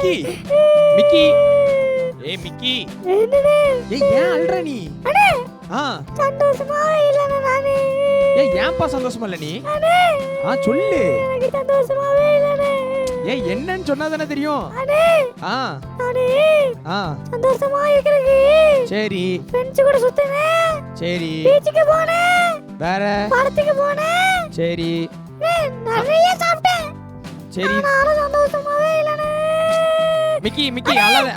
Mickey Mickey Mickey ஏன் அல்ற நீ? சந்தோஷமா இல்ல நானே. ஏன்பா சந்தோஷமா இல்ல நீ? சொல்லு. எனக்கு சந்தோஷமாவே இல்லனே. என்னன்னு சொன்னா தானே தெரியும். சந்தோஷமா இருக்கிறது. சரி. ஃப்ரெண்ட்ஸ் கூட சுத்தினேன். சரி. பீச்சுக்கு போனேன். வேற? படத்துக்கு போனேன். சரி. நிறைய சாப்பிட்டேன். சரி. நான் சந்தோஷமாவே இல்லனே. மிக்கி அழாத.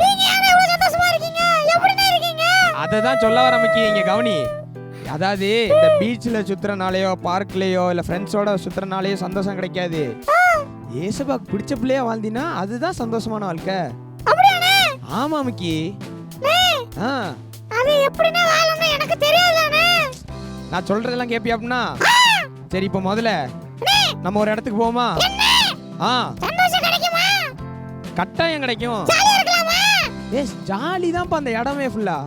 நீங்க ஏன் இவ்வளவு சந்தோஷமா இருக்கீங்க? எப்படி இருக்கீங்க? அததான் சொல்ல வர மிக்கி, இங்க கவனி. அதாவது இந்த பீச்ல சுத்துறனாலயோ பார்க்லயோ இல்ல ஃப்ரெண்ட்ஸோட சுத்துறனாலயோ சந்தோஷம் கிடைக்காது. ஏசபாக்கு பிடிச்ச பிள்ளையா வாழ்ந்தினா அதுதான் சந்தோஷமான வாழ்க்கை. அப்படியானே? ஆமா மிக்கி. அது எப்படினா வாழணும் எனக்கு தெரியாதானே. நான் சொல்றதெல்லாம் கேப்பியா அப்படினா? சரி, இப்போ முதல்ல நம்ம ஒரு இடத்துக்கு போவோமா? சந்தோஷம் கிடைக்குமா? கட்டாயம் கிடைக்கும். ஜாலியா இருக்கலாமா? ஜாலி தான்ப்பா அந்த இடமே ஃபுல்லா.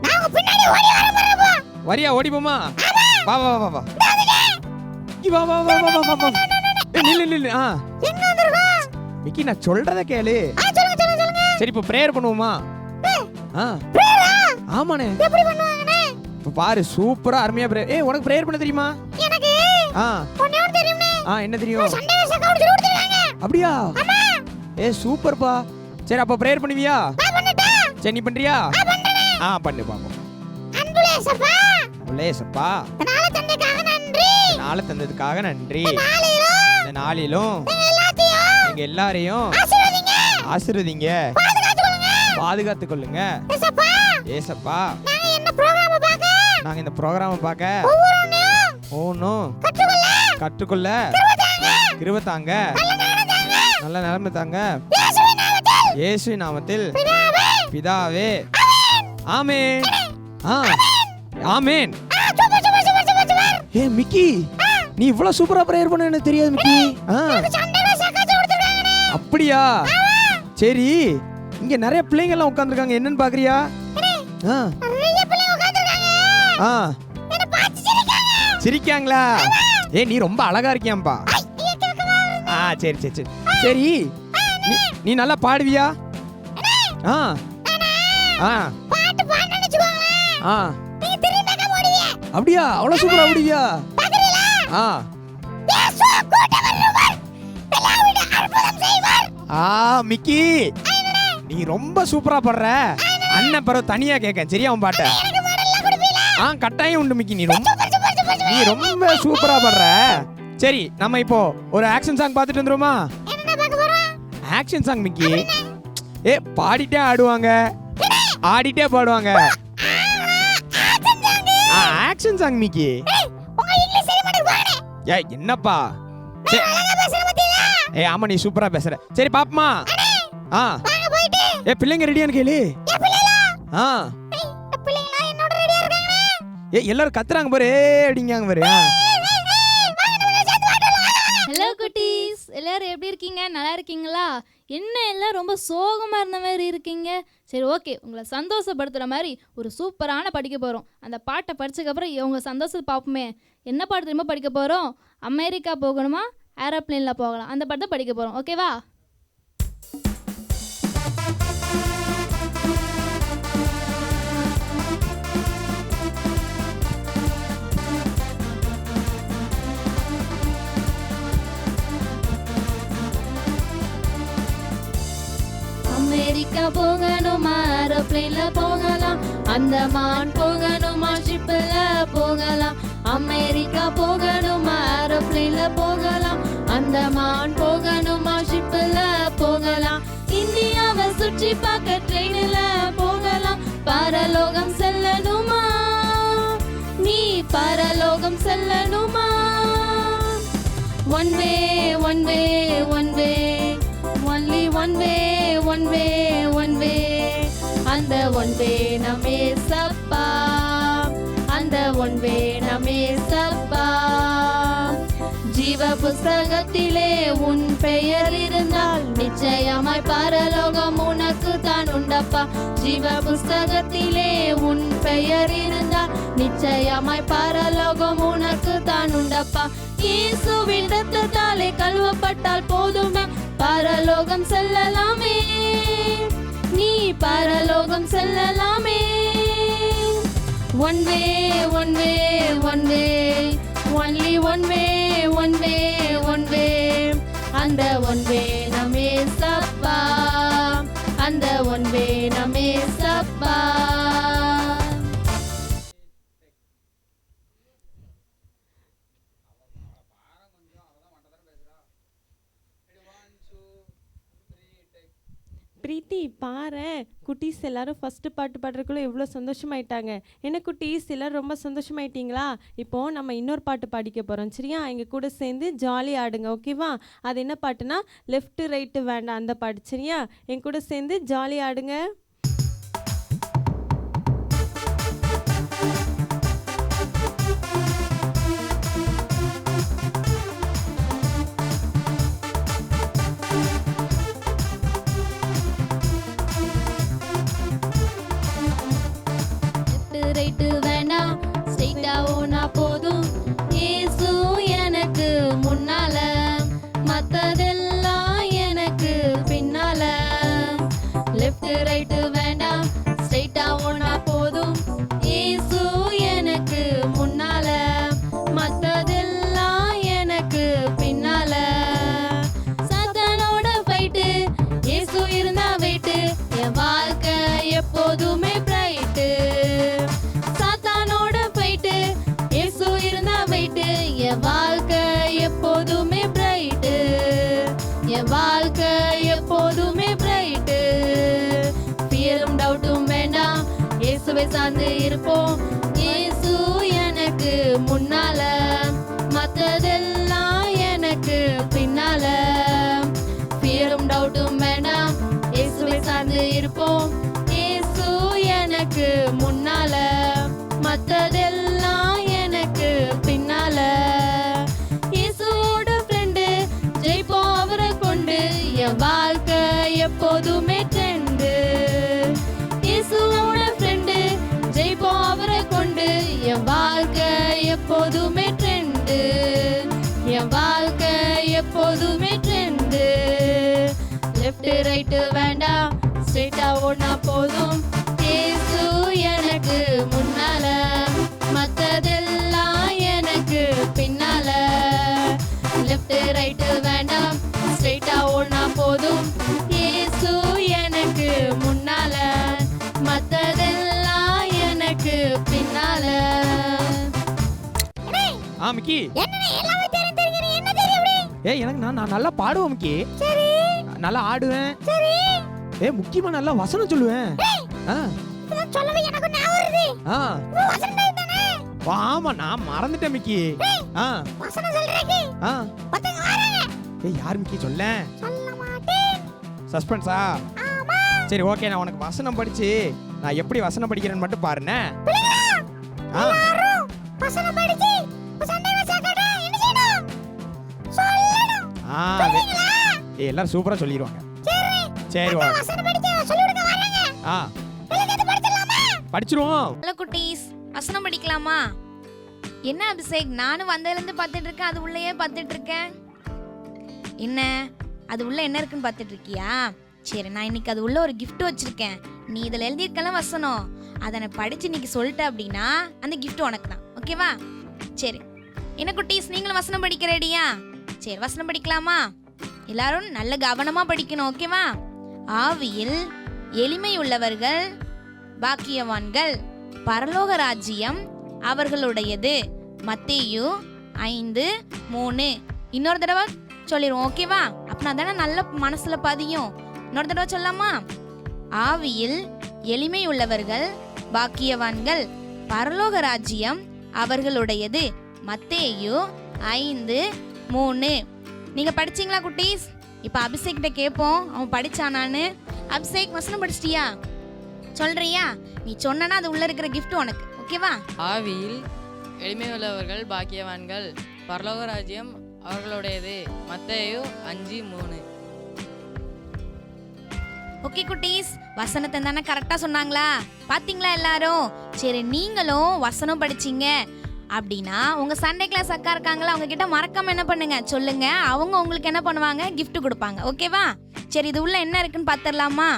நாங்க பின்னாடி ஓடி வரமா? வரியா ஓடி போமா? வா வா வா வா. வா வா வா வா வா வா. நில்லு. எங்க வந்திருக்கா? மிக்கி நான் சொல்றத கேளு. சொல்லுங்க. சரி, இப்போ பிரேயர் பண்ணுவோமா? பிரேயரா? ஆமாண்ணே. எப்படி பண்ணுவாங்கண்ணே? இப்போ பாரு, சூப்பரா அருமையா பிரேயர். உனக்கு பிரேயர் பண்ண தெரியுமா? எனக்கு ஒண்ணே ஒண்ணு தெரியும்ண்ணே. என்ன தெரியும்? சண்டே அக்கவுண்ட் சொல்லி கொடுத்துருக்காங்க. அப்படியா? ஆமா. சூப்பர்ப்பா. சரி, அப்ப பிரேயர் பண்ணுவியா? நான் பண்ணட்டா? சரி, நீ பண்றியா? நான் பண்றேன். பண்ணு பாப்போம். அன்புள்ள இயேசப்பா, நாளை தந்ததுக்காக நன்றி. இந்த நாளிலும் எங்க எல்லாரையும் ஆசீர்வதிங்க, பாதுகாத்துக் கொள்ளுங்க. ஏசப்பா, நாங்க இந்த ப்ரோகிராம பார்க்க ஒவ்வொன்றும் கற்றுக்கொள்ள கிருபை தாங்க, நல்ல நிலைமை தாங்க. இயேசுவின் நாமத்தில் பிதாவே, ஆமென். ஆமென். மிக்கி, நீ இவ்வளவு சூப்பரா பிரேயர் பண்ண எனக்கு தெரியாது மிக்கி. அப்படியா? சரி, இங்க நிறைய பிள்ளைங்க எல்லாம் உட்கார்ந்திருக்காங்க, என்னன்னு பாக்குறியா? சிரிக்காங்களா? நீ ரொம்ப அழகா இருக்கியாம்பா. சரி சரி சரி சரி. நீ நல்லா பாடுவியா? அப்படியா? அவ்வளவு சூப்பரா பாடுவியா? மிக்கி, நீ ரொம்ப சூப்பரா பாடுற. அண்ணன் பரவ தனியா கேட்க, சரியா? அவன் பாட்ட கட்டாயம் உண்டு மிக்கி. நீ ரொம்ப சூப்பரா பாடுற. சரி, நம்ம இப்போ ஒரு ஆக்ஷன் சாங் பார்த்துட்டு வந்துருமா? Action song Mickey. பாடிட்டே ஆடுவாங்க, ஆடிட்டே பாடுவாங்க. Action song Mickey. என்னப்பா? ஆமா, நீ சூப்பரா பேசுற. சரி, பாப்பமா. பிள்ளைங்க ரெடியான்னு கேளு. எல்லாரும் கத்துறாங்க பாரு, அப்படிங்க பாரு. ஹலோ குட்டீஸ், எல்லாரும் எப்படி இருக்கீங்க? நல்லா இருக்கீங்களா? என்ன எல்லாம் ரொம்ப சோகமாக இருந்த மாதிரி இருக்கீங்க? சரி, ஓகே, உங்களை சந்தோஷப்படுத்துகிற மாதிரி ஒரு சூப்பரான படிக்க போகிறோம். அந்த பாட்டை படித்ததுக்கப்புறம் இவங்க சந்தோஷத்தை பார்ப்போமே. என்ன பாட்டு தெரியுமா படிக்க போகிறோம்? அமெரிக்கா போகணுமா, ஏரோப்ளேனில் போகலாம், அந்த பாட்டு தான் படிக்க போகிறோம். ஓகேவா? அமெரிக்கா போகணுமா, ஏரோப்ளேன்ல போகலாம். அந்தமான் போகணுமா, ஷிப்ல போகலாம். அமெரிக்கா போகணுமா, ஏரோப்ளேன்ல போகலாம். அந்தமான் போகணுமா, ஷிப்ல போகலாம். இந்தியாவை சுற்றி பார்க்க ட்ரெயினில் போகலாம். பரலோகம் செல்லணுமா, நீ பரலோகம் செல்லணுமா? One way one way one way, only one way, one way, one way. அந்த one way நம்ம ஏசப்பா, அந்த one way நம்ம ஏசப்பா. ஜீவ புஸ்தகத்திலே உன் பெயர் இருந்தால் நிச்சயமாய் பரலோகம் உனக்கு தான் உண்டப்பா. ஜீவ புஸ்தகத்திலே உன் பெயர் இருந்தால் நிச்சயமாய் பரலோகம் உனக்கு தான் உண்டப்பா. ஏசப்பா. இயேசுவின் ரத்தத்தாலே கழுவப்பட்டால் போதுமே, பரலோகம் செல்லலாமே, நீ பரலோகம் செல்லலாமே. One way, one way, one way, only one way, one way, one way. அந்த one way நம் ஏசப்பா, அந்த one way நம் ஏசப்பா. பிரீத்தி பாரு, குட்டீஸ் எல்லாரும் ஃபஸ்ட்டு பாட்டு பாடுறதுக்குள்ளே எவ்வளோ சந்தோஷமாயிட்டாங்க. என்ன குட்டீஸ் எல்லாரும் ரொம்ப சந்தோஷமாயிட்டீங்களா? இப்போது நம்ம இன்னொரு பாட்டு பாடிக்க போகிறோம் சரியா? எங்கள் கூட சேர்ந்து ஜாலியாக ஆடுங்க ஓகேவா? அது என்ன பாட்டுனா லெஃப்ட்டு ரைட்டு வேண்டாம் அந்த பாட்டு சரியா? என் கூட சேர்ந்து ஜாலியாக ஆடுங்க. ரைட்டு வேண்டாம், ஸ்ட்ரைட்டா ஓனா போதும், இயேசு எனக்கு முன்னால, மத்ததெல்லாம் எனக்கு பின்னால. லெஃப்ட் ரைட்டு வேண்டாம், ஸ்ட்ரைட்டா ஓனா போதும், இயேசு எனக்கு முன்னால, மத்ததெல்லாம் எனக்கு பின்னால. சாத்தானோட ஃபைட்டு, இயேசு இருந்தா வெயிட்டு, என் வாழ்க்கை எப்போதுமே பிரைட்டு. என் வாழ்க்கை எப்போதுமே பிரைட்டு, என் வாழ்க்கை எப்போதுமே பிரைட்டு. ஃபியரும் டவுட்டும் வேண்டாம், இயேசுவை சார்ந்து இருப்போம், இயேசு எனக்கு முன்னால, மத்ததெல்லாம் எனக்கு பின்னால. ஃபியரும் டவுட்டும் வேண்டாம், இயேசுவை சார்ந்து இருப்போம், இயேசு எனக்கு முன்னால, மத்ததெல்லாம் எனக்கு பின்னால. இயேசுவோட ஃப்ரெண்டு, ஜெயிப்போம் அவரை கொண்டு, என் வாழ்க்கை எப்போதுமே ட்ரெண்டு. இயேசுவோட ஃப்ரெண்டு, ஜெயிப்போம் அவரை கொண்டு, என் வாழ்க்கை எப்போதுமே ட்ரெண்டு, என் வாழ்க்கை எப்போதுமே ட்ரெண்டு. லெஃப்ட் ரைட்டு வேண்டாம், ஸ்ட்ரைட்டா ஓடினா போதும், இயேசு எனக்கு முன்னால, மத்ததெல்லாம் எனக்கு பின்னால. லெஃப்ட் ரைட்டு வேண்டாம், ஸ்ட்ரைட்டா ஓடினா போதும், இயேசு எனக்கு முன்னால, மத்ததெல்லாம் எனக்கு பின்னால. மிக்கி என்னண்ணே எல்லாமே தெரியும் தெரியும், நீ என்ன தெரியும் அப்படி? ஏய் எனக்கு நான் நல்லா பாடுவேன் மிக்கி, சரி நல்லா ஆடுவேன், சரி. முக்கியமா நல்லா வசனம் சொல்லுவேன். இதெல்லாம் சொல்லவே எனக்கு ஞாபகம் வருது. வசனம் தானே? ஆமா நான் மறந்துட்டேன் மிக்கி. வசனம் சொல்றேக்கு பத்தங்க வராங்க. யார் மிக்கி சொல்ல? சொல்ல மாட்டேன். சஸ்பென்ஸா? ஆமா. சரி ஓகே, நான் உனக்கு வசனம் படிச்சு நான் எப்படி வசனம் படிக்கிறேன்னு மட்டும் பாருண்ணே. எல்லாரும் வசனம் படிச்சு சண்டையில சாக்கடா என்ன செய்யணும்? சொல்லணும். எல்லாரும் சூப்பரா சொல்லிடுவாங்க. சரி சரி ஓகே, வசனம் படிச்சு சொல்லிடுங்க வராங்க. எல்லாரும் படிச்சலாமா? படிச்சிருவோம். ஹலோ குட்டீஸ், வசனம் படிக்கலாமா? என்ன அபிஷேக், நானும் வந்ததுலேருந்து பார்த்துட்டு இருக்கேன், அது உள்ளேயே பார்த்துட்டு இருக்கேன். என்ன அது உள்ள என்ன இருக்குன்னு பார்த்துட்டு இருக்கியா? சரி, நான் இன்னைக்கு அது உள்ள ஒரு gift வச்சிருக்கேன். நீ இதில் எழுதியிருக்கலாம் வசனம், அதை நான் படிச்சு இன்னைக்கு சொல்லிட்டேன் அப்படின்னா அந்த gift உனக்கு தான். ஓகேவா? சரி, என்ன குட்டீஸ், நீங்களும் வசனம் படிக்க ரெடியா? சரி, வசனம் படிக்கலாமா? எல்லாரும் நல்ல கவனமா படிக்கணும். ஓகேவா? ஆவியில் எளிமை உள்ளவர்கள் பாக்கியவான்கள், பரலோக ராஜ்யம் அவர்களுடையது. மத்தேயு 5:3. இன்னொரு தடவை சொல்லிடுவோம். ஓகேவா? அப்படின்னா தானே நல்ல மனசுல பதியும். இன்னொரு தடவை சொல்லாமா? ஆவியில் எளிமை உள்ளவர்கள் பாக்கியவான்கள், பரலோக ராஜ்யம் அவர்களுடையது. மத்தேயு 5:3. நீங்க படிச்சீங்களா குட்டீஸ்? இப்போ அபிஷேக் கிட்ட கேட்போம், அவன் படிச்சானான்னு. அபிஷேக், வசனம் படிச்சிட்டியா? சொல்றியா? நீ சொன்னா அது உள்ள இருக்கிற gift உனக்கு. ஓகேவா? ஆவியில் எளிமையுள்ளவர்கள் பாக்கியவான்கள், பரலோக ராஜ்யம் அவர்களுடையது. மத்தேயு 5:3. ஓகே குட்டீஸ், வசனத்தை தானே கரெக்டாக சொன்னாங்களா? பார்த்தீங்களா எல்லாரும்? சரி, நீங்களும் வசனம் படிச்சிங்க. அப்படின்னா உங்க சண்டே கிளாஸ் அக்கா இருக்காங்களா, அவங்க கிட்ட மறக்காம என்ன பண்ணுங்க சொல்லுங்க. அவங்க உங்களுக்கு என்ன பண்ணுவாங்க, gift கொடுப்பாங்க. ஓகேவா? சரி, இது உள்ள என்ன இருக்குன்னு பார்த்துடலாமா?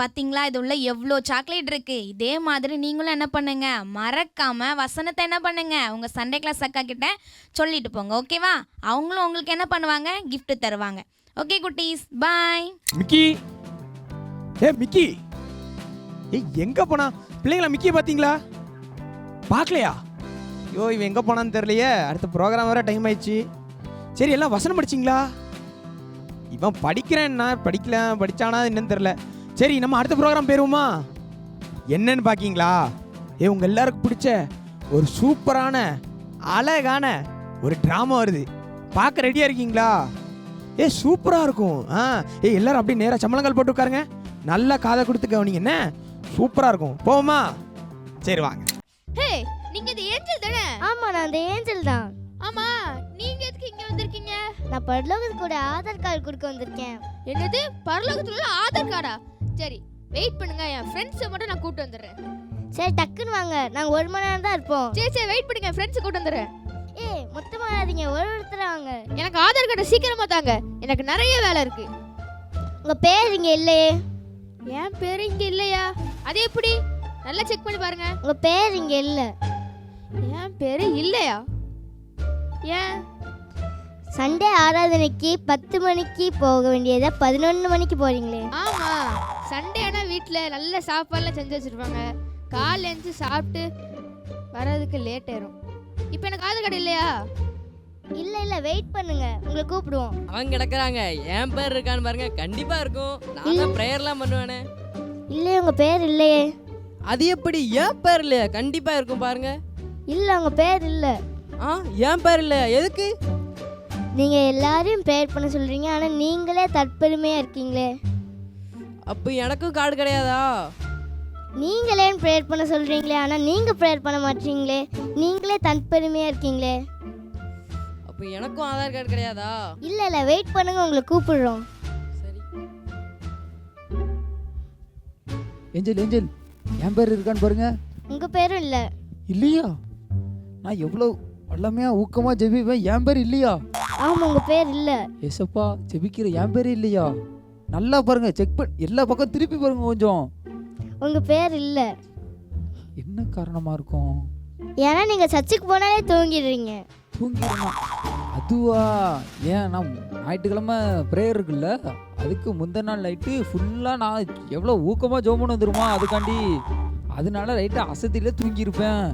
பாத்தீங்களா, இது உள்ள எவ்வளோ சாக்லேட் இருக்கு. இதே மாதிரி நீங்களும் என்ன பண்ணுங்க, மறக்காம வசனத்தை என்ன பண்ணுங்க, உங்க சண்டே கிளாஸ் அக்கா கிட்ட சொல்லிட்டு போங்க. ஓகேவா? அவங்களும் உங்களுக்கு என்ன பண்ணுவாங்க, gift தருவாங்க. ஓகே குட்டீஸ், பாய். மிக்கி, மிக்கி, எங்க போனா? பிள்ளைங்களா மிக்கி பாத்தீங்களா? பார்க்கலையா? ஐயோ, இவன் எங்க போனான்னு தெரியலையே. அடுத்த ப்ரோக்ராம் வர டைம் ஆயிடுச்சு. சரி, எல்லாம் வசனம் படிச்சிங்களா? இவன் படிக்கிறேன்னா படிச்சானா என்னன்னு தெரியல. சரி, நம்ம அடுத்த ப்ரோக்ராம் போயிருவோமா? என்னன்னு பாக்கீங்களா? உங்க எல்லாருக்கும் பிடிச்ச ஒரு சூப்பரான அழகான ஒரு டிராமா வருது. பார்க்க ரெடியா இருக்கீங்களா? சூப்பரா இருக்கும். எல்லாரும் அப்படியே நேரா சம்மளங்கால் போட்டு உட்காருங்க. நல்லா காதை கொடுத்து கவனிங்க. என்ன சூப்பரா இருக்கும். போவோமா? சரி வாங்க. ஹே, நீங்க இந்த ஏஞ்சல் தானே? ஆமா, நான் அந்த ஏஞ்சல் தான். ஆமா, நீங்க எதுக்கு இங்க வந்திருக்கீங்க? நான் பரலோகத்துக்கு கூட ஆதார் கார்டு கொடுக்க வந்திருக்கேன். என்னது, பரலோகத்துல உள்ள ஆதார் கார்டா? சரி, வெயிட் பண்ணுங்க, என் ஃப்ரெண்ட்ஸை மட்டும் நான் கூட்டு வந்துடுறேன். சரி, டக்குன்னு வாங்க, நாங்க 1 மணி நேரம் தான் இருப்போம். சரி, வெயிட் பண்ணுங்க, ஃப்ரெண்ட்ஸை கூட்டு வந்துடுறேன். மொத்தமா வராதீங்க, ஒருத்தர வாங்க. எனக்கு ஆதார் கார்டை சீக்கிரமா தாங்க, எனக்கு நிறைய வேலை இருக்கு. உங்க பேர் இங்க இல்லையே. என் பேரு இங்க இல்லையா? அது எப்படி? நல்லா செக் பண்ணி பாருங்க. உங்க பேர் இங்க இல்ல. என் பேரு இல்லையா? ஏன்? சண்டே ஆராதனைக்கு 10 மணிக்கு போக வேண்டியதை 11 மணிக்கு போறீங்களே. ஆமா, சண்டே ஆனா வீட்டில் நல்ல சாப்பாடுலாம் செஞ்சு வச்சிருப்பாங்க. காலைல எழுந்து சாப்பிட்டு வர்றதுக்கு லேட் ஆயிரும். இப்போ எனக்கு ஆதார் கார்டு இல்லையா? இல்ல, வெயிட் பண்ணுங்க, உங்களை கூப்பிடுவோம். அவங்க கிடக்குறாங்க. என் பேர் இருக்கான்னு பாருங்க. கண்டிப்பா இருக்கும். நான் தான் ப்ரேயர்லாம் பண்ணுவேனே. இல்லையே, உங்க பேர் இல்லையே. அது எப்படி? என் பேர் இல்லையா? கண்டிப்பா இருக்கும் பாருங்க. இல்ல, உங்க பேர் இல்ல. என் பேர் இல்லையா? எதுக்கு? நீங்க எல்லாரையும் ப்ரேயர் பண்ண சொல்றீங்க, ஆனா நீங்களே தற்பெருமையா இருக்கீங்களே. அப்போ எனக்கும் கார்டு கிடையாதா? நீங்களே ப்ரேயர் பண்ண சொல்றீங்களே, ஆனா நீங்க ப்ரேயர் பண்ண மாட்டீங்களே. நீங்களே தற்பெருமையா இருக்கீங்களே. அப்போ எனக்கும் ஆதார் கார்டு கிடையாதா? இல்ல, வெயிட் பண்ணுங்க, உங்களை கூப்பிடுறோம். சரி. ஏஞ்சல், என் பேர் இருக்கான்னு பாருங்க. உங்க பேரும் இல்ல. இல்லையா? நான் எவ்வளோ எல்லாமே ஊக்கமாக ஜெபிப்பேன், என் பேர் இல்லையா? ஆமா, உங்க பேர் இல்ல. ஏசப்பா, ஜெபிக்கிற என் பேர் இல்லையா? நல்லா பாருங்க, செக் பண்ணி எல்லா பக்கம் திருப்பி பாருங்க கொஞ்சம். உங்க பேர் இல்ல. என்ன காரணமா இருக்கும்? ஏன்னா நீங்க சர்ச்சுக்கு போனாலே தூங்கிடுறீங்க. தூங்கிடணும் அதுவா? ஏன் நான் ஞாயிற்றுக்கிழமை ப்ரேயர் இருக்குல்ல, அதுக்கு முந்தின நாள் நைட்டு ஃபுல்லாக நான் எவ்வளோ ஊக்கமாக ஜெபம் பண்ண வந்துருமா, அதுக்காண்டி. அதனால ரைட்டு அசதியில தூங்கியிருப்பேன்.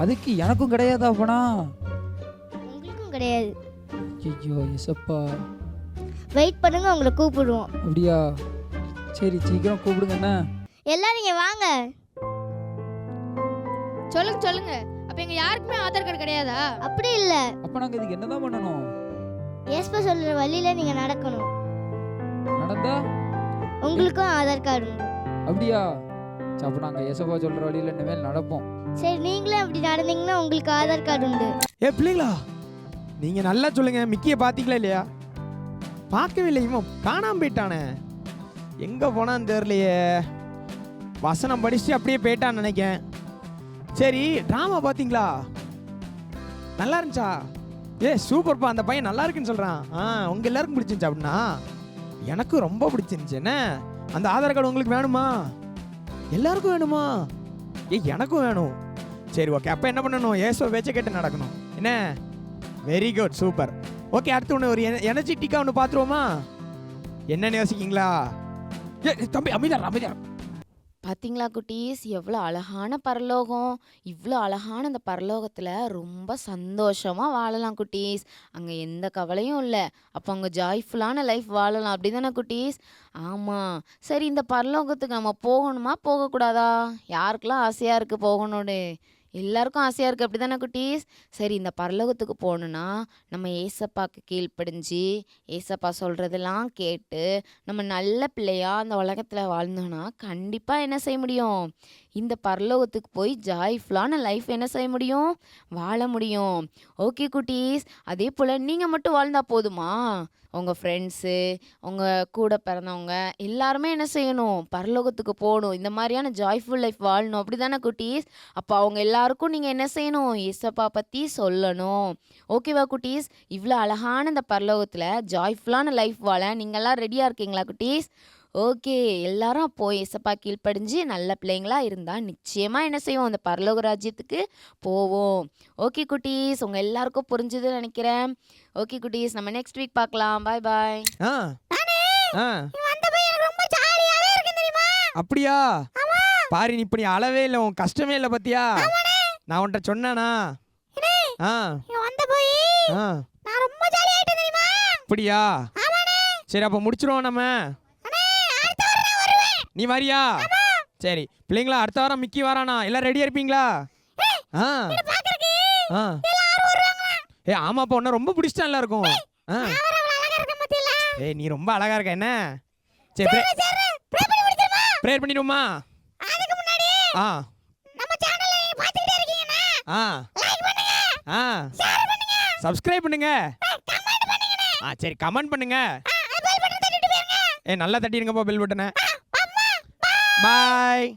அதுக்கு எனக்கும் கிடையாதா அப்பனா? உங்களுக்கும் கிடையாது. ஐயோ ஏசப்பா. வெயிட் பண்ணுங்க, உங்களை கூப்பிடுவோம். அப்படியா? சரி, சீக்கிரம் கூப்பிடுங்க. என்ன எல்லாரும் இங்க வாங்க. சொல்லுங்க. அப்ப எங்க யாருக்குமே ஆதார் கார்டு கிடையாதா? அப்படி இல்ல, அப்ப நாங்க இதுக்கு என்னதான் பண்ணணும்? ஏசப்பா சொல்ற வழியில நீங்க நடக்கணும். நடந்தா உங்களுக்கும் ஆதார் கார்டு உண்டு. அப்படியா? அப்ப நாங்க ஏசப்பா சொல்ற வழியில இனிமேல் நடப்போம். சரி, நீங்களும் அப்படி நடந்தீங்கன்னா உங்களுக்கு ஆதார் கார்டு உண்டு. பிள்ளைங்களா, நீங்க நல்லா சொல்லுங்க. மிக்கியை பாத்தீங்களா இல்லையா? பார்க்கவே இல்லை. இவன் காணாம போயிட்டானே, எங்க போனான்னு தெரியலையே. வசனம் படிச்சுட்டு அப்படியே போயிட்டான்னு நினைக்கிறேன். சரி, டிராமா பாத்தீங்களா? நல்லா இருந்துச்சா? சூப்பர்ப்பா, அந்த பையன் நல்லா இருக்குன்னு சொல்றான். உங்க எல்லாருக்கும் பிடிச்சிருந்துச்சு அப்படின்னா? எனக்கும் ரொம்ப பிடிச்சிருந்துச்சு. என்ன, அந்த ஆதார் கார்டு உங்களுக்கு வேணுமா? எல்லாருக்கும் வேணுமா? எனக்கும் வேணும். சரி, ஓகே. அப்ப என்ன பண்ணணும்? ஏசோ பேச்சை கேட்டு நடக்கணும். என்ன, வெரி குட், சூப்பர். ஓகே, அடுத்து ஒன்று ஒரு எனர்ஜிட்டிக்காக ஒன்று பார்த்துருவோமா? என்னன்னு யோசிக்கிங்களா? தம்பி அமைதியா. பார்த்தீங்களா குட்டீஸ், எவ்வளோ அழகான பரலோகம். இவ்வளோ அழகான அந்த பரலோகத்தில் ரொம்ப சந்தோஷமாக வாழலாம் குட்டீஸ். அங்கே எந்த கவலையும் இல்லை. அப்போ அங்கே ஜாய்ஃபுல்லான லைஃப் வாழலாம். அப்படி தானே குட்டீஸ்? ஆமாம். சரி, இந்த பரலோகத்துக்கு நம்ம போகணுமா போகக்கூடாதா? யாருக்கெல்லாம் ஆசையாக இருக்குது போகணும்னு? எல்லாருக்கும் ஆசையாக இருக்குது அப்படி தானே குட்டீஸ்? சரி, இந்த பரலோகத்துக்கு போகணுன்னா நம்ம ஏசப்பாக்கு கீழ்ப்படிஞ்சு ஏசப்பா சொல்கிறதெல்லாம் கேட்டு நம்ம நல்ல பிள்ளையா அந்த உலகத்தில் வாழ்ந்தோன்னா கண்டிப்பாக என்ன செய்ய முடியும்? இந்த பரலோகத்துக்கு போய் ஜாய்ஃபுல்லான லைஃப் என்ன செய்ய முடியும்? வாழ முடியும். ஓகே குட்டீஸ், அதே போல் நீங்கள் மட்டும் வாழ்ந்தா போதுமா? உங்கள் ஃப்ரெண்ட்ஸு, உங்கள் கூட பிறந்தவங்க எல்லாருமே என்ன செய்யணும்? பரலோகத்துக்கு போகணும். இந்த மாதிரியான ஜாய்ஃபுல் லைஃப் வாழணும். அப்படி தானே குட்டீஸ்? அப்போ அவங்க எல்லாருக்கும் நீங்கள் என்ன செய்யணும்? ஏசப்பா பற்றி சொல்லணும். ஓகேவா குட்டீஸ்? இவ்வளோ அழகான இந்த பரலோகத்தில் ஜாய்ஃபுல்லான லைஃப் வாழ நீங்கள்லாம் ரெடியாக இருக்கீங்களா குட்டீஸ்? ஓகே, எல்லாரும் அப்போ ஏசப்பா கீழ்ப்படிஞ்சு நல்ல பிள்ளைங்களா இருந்தால் நிச்சயமாக என்ன செய்வோம்? அந்த பரலோக ராஜ்யத்துக்கு போவோம். ஓகே குட்டீஸ், உங்கள் எல்லாருக்கும் புரிஞ்சுதுன்னு நினைக்கிறேன். ஓகே குட்டீஸ், நம்ம நெக்ஸ்ட் வீக் பார்க்கலாம். பாய் பாய். ஆ ஆ அப்படியா? பாரு, நீ இப்படி அளவே இல்லை, உன் கஷ்டமே இல்லை பத்தியா? நான் உன்கிட்ட சொன்னேனா? ஆ ஆ அப்படியா? சரி, அப்போ முடிச்சிருவோம் நம்ம. நீ வரியா? சரி பிள்ளைங்களா, அடுத்த வாரம் மிக்கி வரானா? எல்லாம் ரெடியா இருப்பீங்களா? ஆ ஆ ஏ ஆமாப்பா, உன்ன ரொம்ப பிடிச்சிட்டா எல்லாருக்கும். ஆ ஏய், நீ ரொம்ப அழகா இருக்க. என்ன சரி, ப்ரேயர் பண்ணிடுவோமா? ஆ ஆ ஆ சப்ஸ்கிரைப் பண்ணுங்க. ஆ சரி, கமெண்ட் பண்ணுங்க. நல்லா தட்டிருங்கப்பா பெல் பட்டனை. பாய்.